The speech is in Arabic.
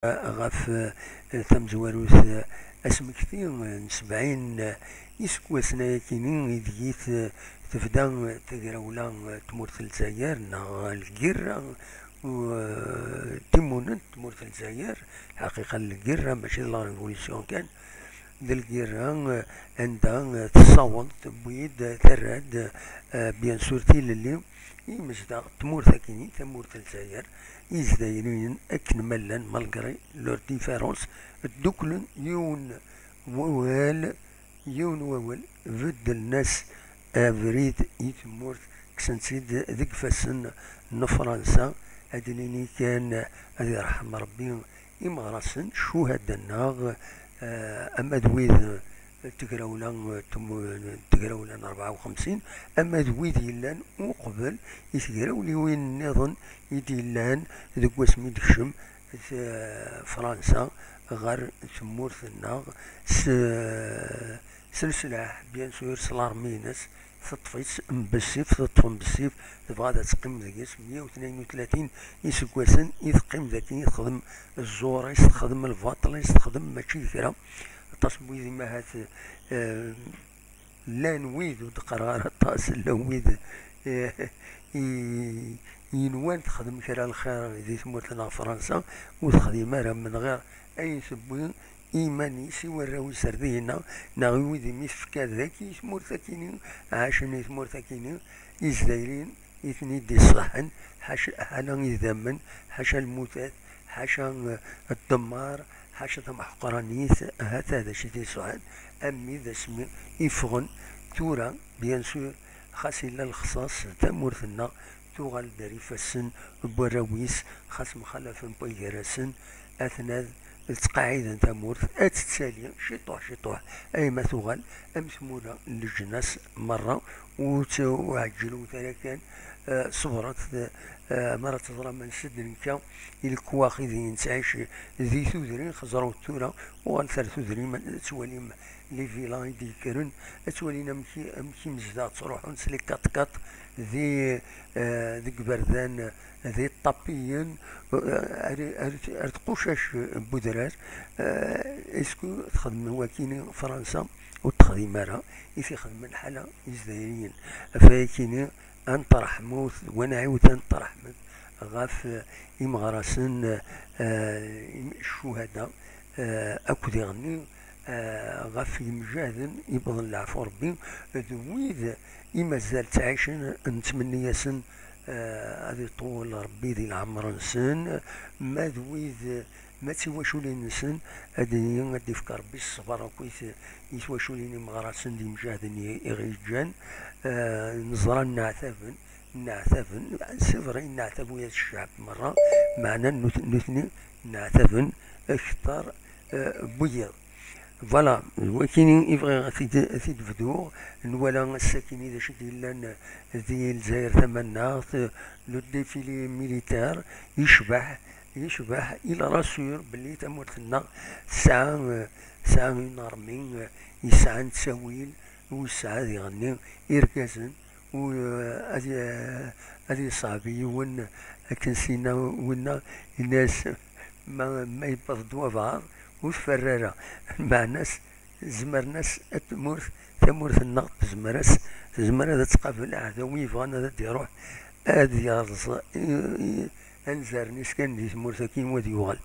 غف تمزواروث أسمكتي نسبعين يسكوسنا كينين يديت تفدا تقراولا تمورت الجزائر نا الكيرا و تيمونن تمورت الجزائر حقيقة الكيرا ماشي لا ريفوليسيون كان الكيرا عندها تصاوب تبويد تراد بيان سور تيللي يمجد تمورت كينين تمورت الجزائر إزدايرين أكن ملان مالغري لور ديفيرونس دوكلن يون ووال فد الناس أفريد يتمورت كسنسيد ذيك فاسن نفرنسا أدنيني كان أذي رحم ربي إمارسن شو هاد الناغ أما دويد تقراولا 54 أما دويد يلان وقبل يتقراولي وين نظن يديلان ذوك واسمي دكشم فرنسا غير تمورت الناغ سلسلاح بيان سور سلارمينس تطفيس مبسيف تطفن بسيف تبغى تقيم ذاك 132 يسكواسن يتقيم ذاك يخدم الزور يستخدم الفاطل يستخدم ماشي كرا تصبو ما هات لان ويد ودقرار طاس لا ويد ينوان تخدم كرا الخير ذي تموت لنا فرنسا وتخدم راه من غير اي سبوي إيماني سوى الراوي سردينا ناغي ويدي ميسفكا ذاكي يسمور ثاكيني عاشن يسمور ثاكيني يزدايرين يثني دي صحن حاشا حالا يذمن حاشا الموتات حاشا الدمار حاشا محقرانيث هذا شي دي صحن أمي ذا سمي يفغن تورا بيان سور خاص إلا الخصاص تمورثنا توغال داري فاسن بوراويس خاص مخالف بويغراسن أثناء التقاعد تمورث أتتسالي شطوح أي ما تغال أمثمونا للجناس مرة وعجلوا ثلاثا صبرت مرة تضرب من سدنكا الكواخي ذي نتعيش ذي ثودرين خزروا الثورة وغالثر ثودرين من تواليم لي فيلا ديكرن توالينا مكي مزداد تروحون سلي كات ذي ذيك بردان ذي الطابيين ارتقوشاش بودرات اسكو تخدم واكيني فرنسا وتخدم مرة يفي خدم الحالة إزدايريين فاكيني انطرح موت ونعيوت انطرح موت غاف إمغرسن الشهداء أكو ديغني غاف يمجاهدن يبغن العفو ربي ذويد إمازال تعيشن نتمنى ياسن هذه طول ربي ذي العمر نسن ما ذويد ما تسواشولي نسن هذه غادي يفكر ربي الصبر كويس يسواشولي مغرسن دي مجاهدن يغيجان نزران نعتافن سفرين نعتافو يا الشعب مرة معنا نثني نعتافن اكثر بيض فوالا وكاينين يبغي في الفدور نوالا الساكنين ذا شدي لان ذي الجزائر ثمنا لو ديفيلي ميليتار يشبح الى راسور بلي تمورتنا ساعة نارمي يسعى نتساويل ويسعى يغني يركزن و هذه صعبي ون كنسينا ونا الناس ما يبغضوا بعض وتفرر مع ناس زمر ناس تمورث النقط زمر هذا تقابل عدوي يبغى هذا يروح هذا يرز انزر ناس كان دي تمورث كين ودي يوغل